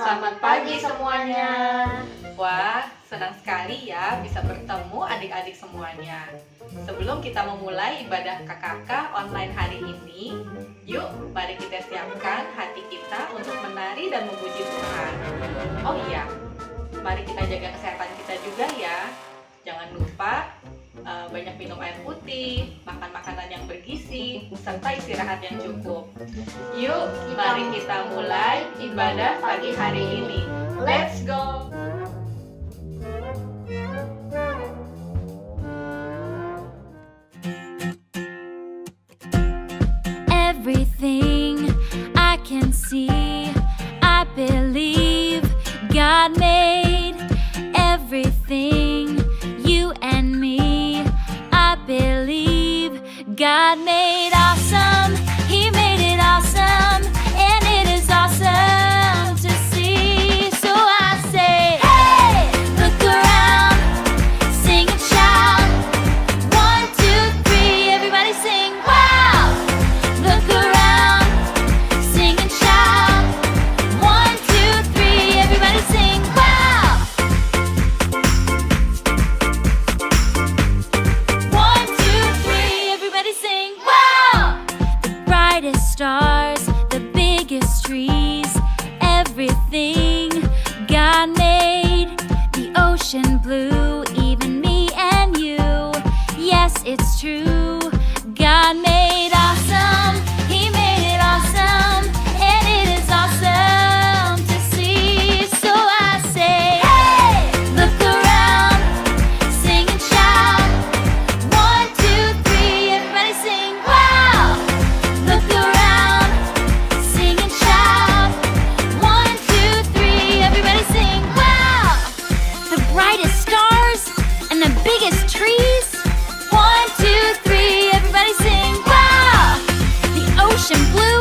Selamat pagi semuanya. Wah, senang sekali ya bisa bertemu adik-adik semuanya. Sebelum kita memulai ibadah KKK online hari ini, yuk mari kita siapkan hati kita untuk menari dan memuji Tuhan. Oh iya, mari kita jaga kesehatan kita juga ya. Jangan lupa banyak minum air putih, makan makanan yang bergizi, serta istirahat yang cukup. Yuk, mari kita mulai ibadah pagi hari ini. Let's go! Everything I can see, I believe God made everything, you and me. I believe God made awesome, He made it awesome, and it is awesome to see. So I say, hey, look around, sing and shout. 1, 2, 3, everybody sing, wow! Look around, sing and shout. 1, 2, 3, everybody sing, wow! 1, 2, 3, everybody sing, wow! The brightest stars, the biggest trees, everything God made. The ocean blue, even me and you. Yes, it's true. God made awesome, He made it awesome, and it is awesome to see. So I say, hey, look around, sing and shout. 1, 2, 3, everybody sing, wow! Look around, sing and shout. 1, 2, 3, everybody sing, wow! The brightest stars and the biggest trees. 1, 2, 3, everybody sing, wow! The ocean blue,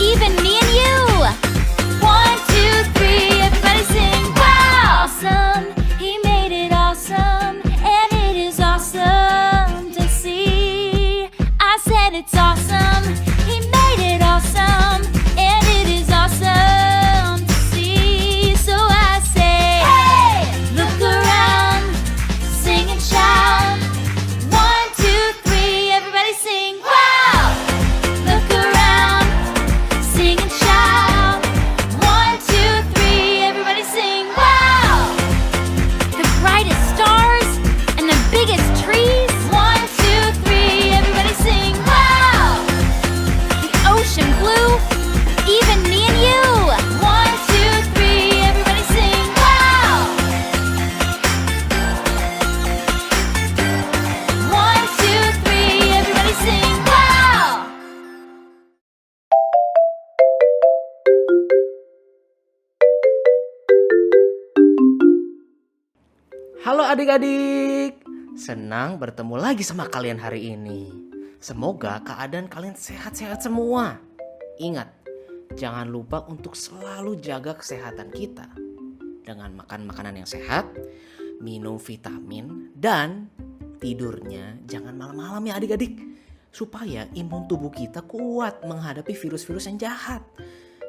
even me and you. 1, 2, 3, everybody sing, wow! Awesome, He made it awesome, and it is awesome to see. I said it's awesome, He made it awesome, and it is awesome to see. So I say, hey, look around, sing and shout. 1, 2, 3, everybody sing, wow! Look around, sing and shout. 1, 2, 3, everybody sing, wow! The brightest stars and the biggest trees. 1, 2, 3, everybody sing, wow! The ocean blue, even me and you. 1, 2, 3, everybody sing, wow! 1, 2, 3, everybody sing, wow! Halo adik-adik, senang bertemu lagi sama kalian hari ini. Semoga keadaan kalian sehat-sehat semua. Ingat, jangan lupa untuk selalu jaga kesehatan kita dengan makan makanan yang sehat, minum vitamin, dan tidurnya jangan malam-malam ya adik-adik, supaya imun tubuh kita kuat menghadapi virus-virus yang jahat.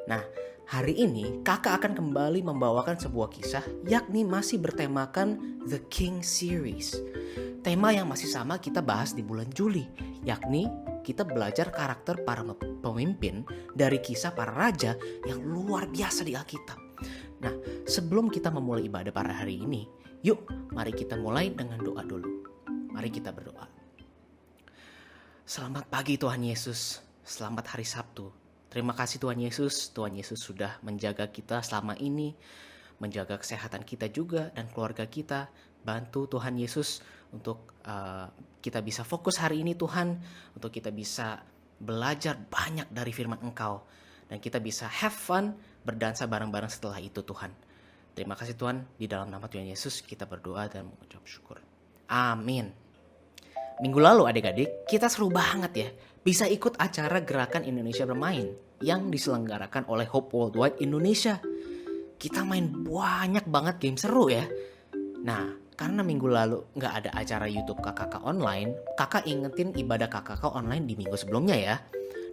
Nah, hari ini kakak akan kembali membawakan sebuah kisah, yakni masih bertemakan The King Series. Tema yang masih sama kita bahas di bulan Juli, yakni kita belajar karakter para pemimpin dari kisah para raja yang luar biasa di Alkitab. Nah, sebelum kita memulai ibadah pada hari ini, yuk mari kita mulai dengan doa dulu. Mari kita berdoa. Selamat pagi Tuhan Yesus, selamat hari Sabtu. Terima kasih Tuhan Yesus sudah menjaga kita selama ini, menjaga kesehatan kita juga dan keluarga kita. Bantu Tuhan Yesus untuk kita bisa fokus hari ini Tuhan, untuk kita bisa belajar banyak dari firman Engkau, dan kita bisa have fun berdansa bareng-bareng setelah itu Tuhan. Terima kasih Tuhan, di dalam nama Tuhan Yesus kita berdoa dan mengucap syukur. Amin. Minggu lalu adik-adik, kita seru banget ya, bisa ikut acara Gerakan Indonesia Bermain yang diselenggarakan oleh Hope Worldwide Indonesia. Kita main banyak banget game seru ya. Nah, karena minggu lalu nggak ada acara YouTube KKK online, kakak ingetin ibadah KKK online di minggu sebelumnya ya.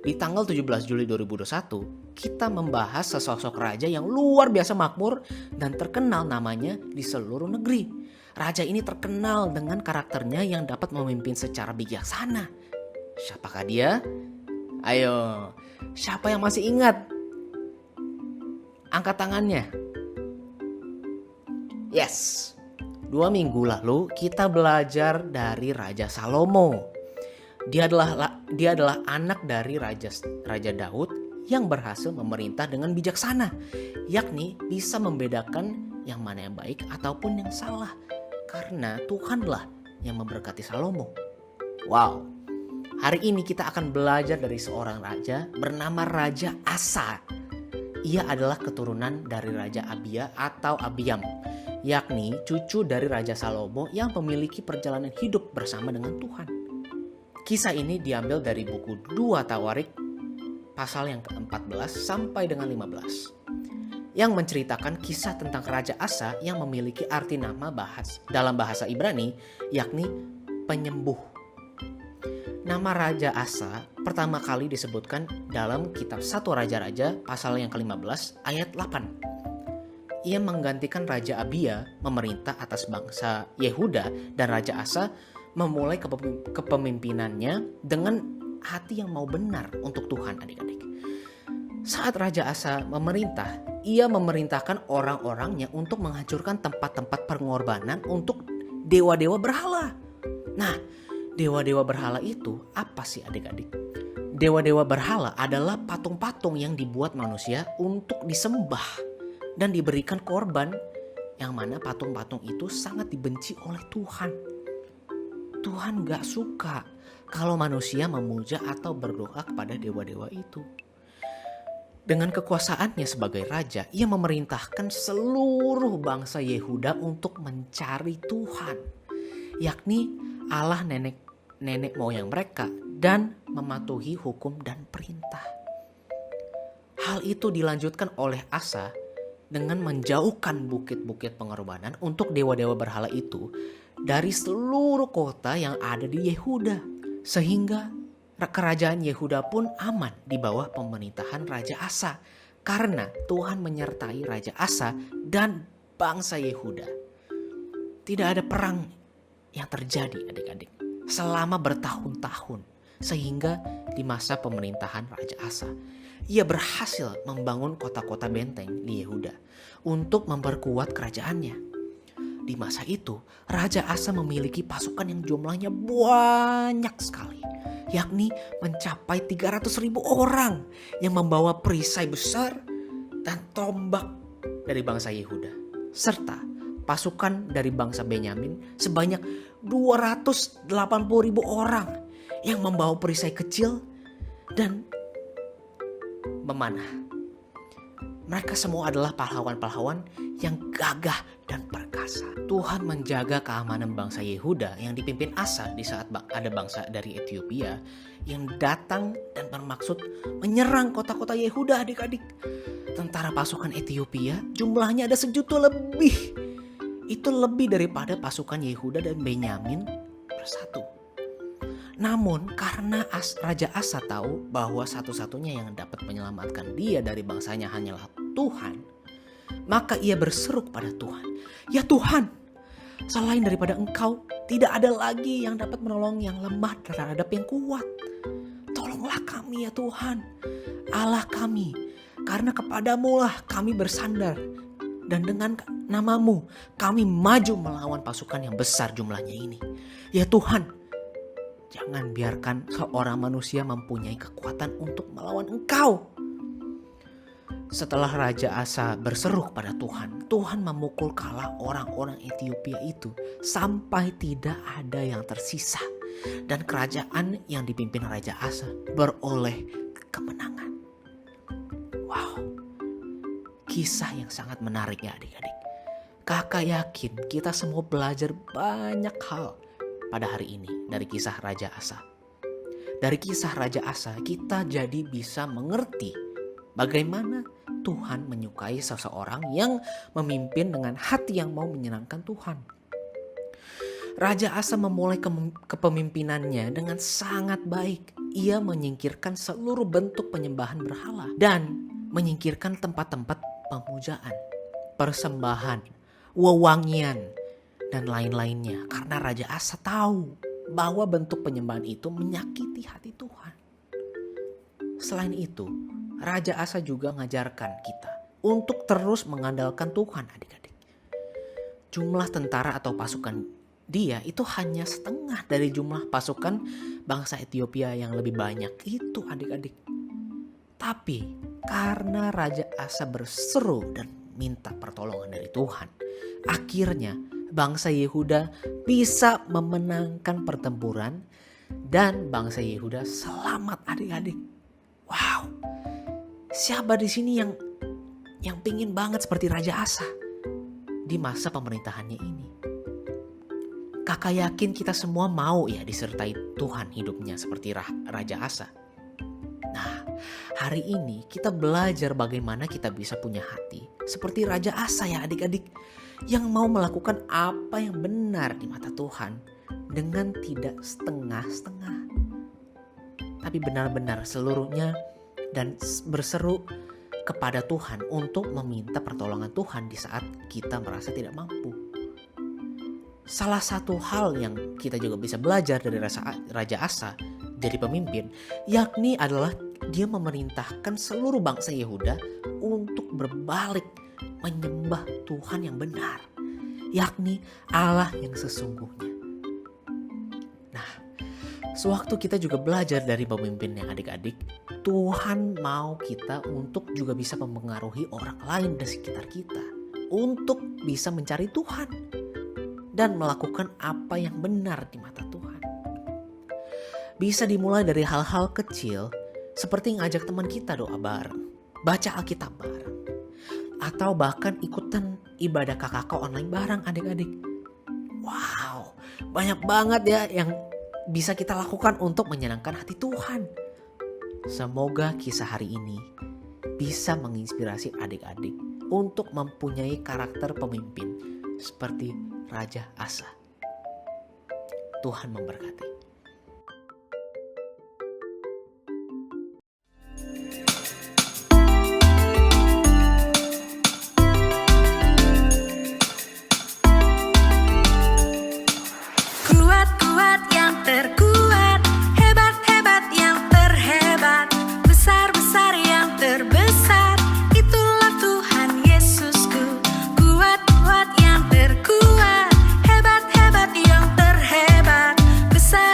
Di tanggal 17 Juli 2021, kita membahas sesosok raja yang luar biasa makmur dan terkenal namanya di seluruh negeri. Raja ini terkenal dengan karakternya yang dapat memimpin secara bijaksana. Siapakah dia? Ayo, siapa yang masih ingat? Angkat tangannya. Yes, 2 minggu lalu kita belajar dari Raja Salomo. Dia adalah anak dari Raja Daud yang berhasil memerintah dengan bijaksana, yakni bisa membedakan yang mana yang baik ataupun yang salah, karena Tuhanlah yang memberkati Salomo. Wow, hari ini kita akan belajar dari seorang raja bernama Raja Asa. Ia adalah keturunan dari Raja Abia atau Abiam, yakni cucu dari Raja Salomo yang memiliki perjalanan hidup bersama dengan Tuhan. Kisah ini diambil dari buku 2 Tawarik pasal yang ke-14 sampai dengan 15 yang menceritakan kisah tentang Raja Asa yang memiliki arti nama dalam bahasa Ibrani yakni penyembuh. Nama Raja Asa pertama kali disebutkan dalam kitab 1 Raja-Raja pasal yang ke-15 ayat 8. Ia menggantikan Raja Abia memerintah atas bangsa Yehuda dan Raja Asa memulai kepemimpinannya dengan hati yang mau benar untuk Tuhan, adik-adik. Saat Raja Asa memerintah, ia memerintahkan orang-orangnya untuk menghancurkan tempat-tempat pengorbanan untuk dewa-dewa berhala. Nah, dewa-dewa berhala itu apa sih, adik-adik? Dewa-dewa berhala adalah patung-patung yang dibuat manusia untuk disembah dan diberikan korban, yang mana patung-patung itu sangat dibenci oleh Tuhan. Tuhan gak suka kalau manusia memuja atau berdoa kepada dewa-dewa itu. Dengan kekuasaannya sebagai raja, ia memerintahkan seluruh bangsa Yehuda untuk mencari Tuhan, yakni Allah nenek moyang mereka, dan mematuhi hukum dan perintah. Hal itu dilanjutkan oleh Asa dengan menjauhkan bukit-bukit pengorbanan untuk dewa-dewa berhala itu dari seluruh kota yang ada di Yehuda, sehingga kerajaan Yehuda pun aman di bawah pemerintahan Raja Asa, karena Tuhan menyertai Raja Asa dan bangsa Yehuda. Tidak ada perang yang terjadi, adik-adik, selama bertahun-tahun, sehingga di masa pemerintahan Raja Asa ia berhasil membangun kota-kota benteng di Yehuda untuk memperkuat kerajaannya. Di masa itu, Raja Asa memiliki pasukan yang jumlahnya banyak sekali, yakni mencapai 300.000 orang yang membawa perisai besar dan tombak dari bangsa Yehuda, serta pasukan dari bangsa Benyamin sebanyak 280.000 orang yang membawa perisai kecil dan memanah. Mereka semua adalah pahlawan-pahlawan yang gagah dan perkasa. Tuhan menjaga keamanan bangsa Yehuda yang dipimpin Asa di saat ada bangsa dari Ethiopia yang datang dan bermaksud menyerang kota-kota Yehuda, adik-adik. Tentara pasukan Ethiopia jumlahnya ada 1.000.000 lebih. Itu lebih daripada pasukan Yehuda dan Benyamin bersatu. Namun karena Raja Asa tahu bahwa satu-satunya yang dapat menyelamatkan dia dari bangsanya hanyalah Tuhan, maka ia berseru kepada Tuhan, "Ya Tuhan, selain daripada Engkau, tidak ada lagi yang dapat menolong yang lemah terhadap yang kuat. Tolonglah kami ya Tuhan, Allah kami, karena kepadamu-lah kami bersandar. Dan dengan nama-Mu kami maju melawan pasukan yang besar jumlahnya ini. Ya Tuhan, jangan biarkan seorang manusia mempunyai kekuatan untuk melawan Engkau." Setelah Raja Asa berseru kepada Tuhan, Tuhan memukul kalah orang-orang Ethiopia itu sampai tidak ada yang tersisa. Dan kerajaan yang dipimpin Raja Asa beroleh kemenangan. Wow, kisah yang sangat menarik ya adik-adik. Kakak yakin kita semua belajar banyak hal pada hari ini dari kisah Raja Asa. Dari kisah Raja Asa kita jadi bisa mengerti bagaimana Tuhan menyukai seseorang yang memimpin dengan hati yang mau menyenangkan Tuhan. Raja Asa memulai kepemimpinannya dengan sangat baik. Ia menyingkirkan seluruh bentuk penyembahan berhala dan menyingkirkan tempat-tempat pemujaan, persembahan, wewangian, dan lain-lainnya. Karena Raja Asa tahu bahwa bentuk penyembahan itu menyakiti hati Tuhan. Selain itu, Raja Asa juga mengajarkan kita untuk terus mengandalkan Tuhan, adik-adik. Jumlah tentara atau pasukan dia itu hanya setengah dari jumlah pasukan bangsa Ethiopia yang lebih banyak itu, adik-adik. Tapi karena Raja Asa berseru dan minta pertolongan dari Tuhan, akhirnya bangsa Yehuda bisa memenangkan pertempuran dan bangsa Yehuda selamat, adik-adik. Wow, siapa di sini yang pingin banget seperti Raja Asa di masa pemerintahannya ini? Kakak yakin kita semua mau ya disertai Tuhan hidupnya seperti Raja Asa. Nah, hari ini kita belajar bagaimana kita bisa punya hati seperti Raja Asa ya adik-adik, yang mau melakukan apa yang benar di mata Tuhan dengan tidak setengah-setengah, tapi benar-benar seluruhnya, dan berseru kepada Tuhan untuk meminta pertolongan Tuhan di saat kita merasa tidak mampu. Salah satu hal yang kita juga bisa belajar dari Raja Asa jadi pemimpin, yakni adalah dia memerintahkan seluruh bangsa Yehuda untuk berbalik menyembah Tuhan yang benar, yakni Allah yang sesungguhnya. Nah, sewaktu kita juga belajar dari pemimpinnya adik-adik, Tuhan mau kita untuk juga bisa mempengaruhi orang lain di sekitar kita untuk bisa mencari Tuhan dan melakukan apa yang benar di mata Tuhan. Bisa dimulai dari hal-hal kecil seperti ngajak teman kita doa bareng, baca Alkitab bareng, atau bahkan ikutan ibadah KKK online bareng adik-adik. Wow, banyak banget ya yang bisa kita lakukan untuk menyenangkan hati Tuhan. Semoga kisah hari ini bisa menginspirasi adik-adik untuk mempunyai karakter pemimpin seperti Raja Asa. Tuhan memberkati. Kuat-kuat yang terkuat, hebat-hebat yang terhebat, besar-besar yang terbesar, itulah Tuhan Yesusku. Kuat-kuat yang terkuat, hebat-hebat yang terhebat, besar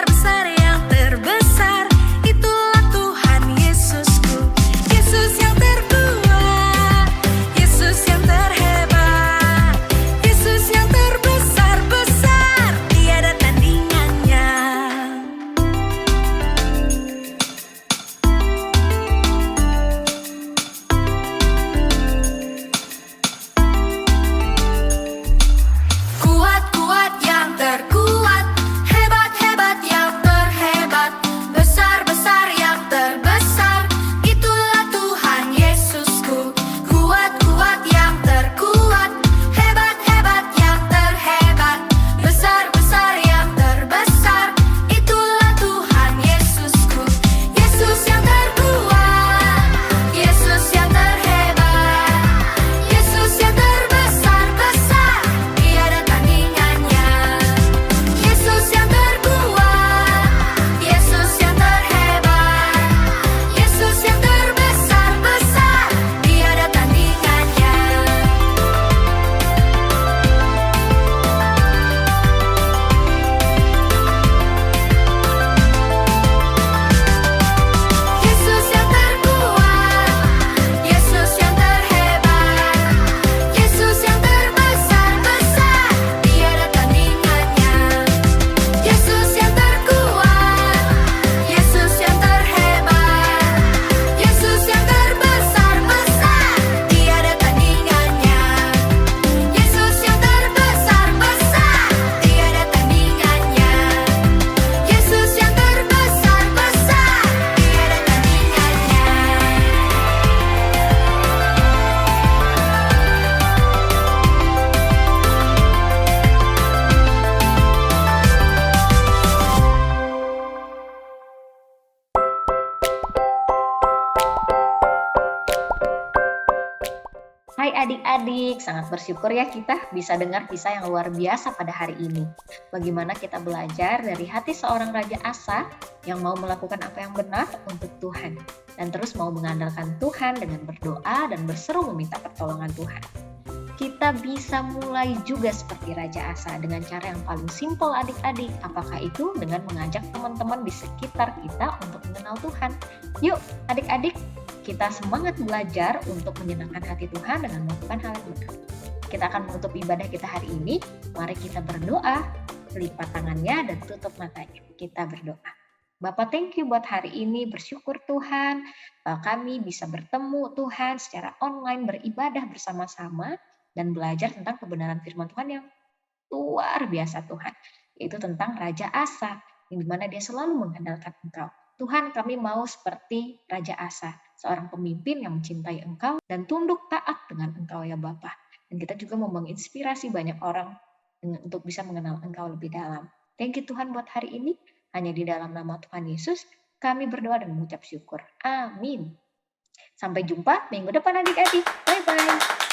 Hai adik-adik, sangat bersyukur ya kita bisa dengar kisah yang luar biasa pada hari ini. Bagaimana kita belajar dari hati seorang Raja Asa yang mau melakukan apa yang benar untuk Tuhan. Dan terus mau mengandalkan Tuhan dengan berdoa dan berseru meminta pertolongan Tuhan. Kita bisa mulai juga seperti Raja Asa dengan cara yang paling simpel adik-adik. Apakah itu dengan mengajak teman-teman di sekitar kita untuk mengenal Tuhan. Yuk adik-adik, kita semangat belajar untuk menyenangkan hati Tuhan dengan melakukan hal yang benar. Kita akan menutup ibadah kita hari ini. Mari kita berdoa, lipat tangannya dan tutup matanya. Kita berdoa. Bapak, thank you buat hari ini. Bersyukur Tuhan, kami bisa bertemu Tuhan secara online, beribadah bersama-sama dan belajar tentang kebenaran firman Tuhan yang luar biasa Tuhan. Yaitu tentang Raja Asa, yang dimana dia selalu mengandalkan Engkau. Tuhan, kami mau seperti Raja Asa, seorang pemimpin yang mencintai Engkau dan tunduk taat dengan Engkau ya Bapa. Dan kita juga mau menginspirasi banyak orang untuk bisa mengenal Engkau lebih dalam. Thank you Tuhan buat hari ini. Hanya di dalam nama Tuhan Yesus, kami berdoa dan mengucap syukur. Amin. Sampai jumpa minggu depan adik-adik. Bye-bye.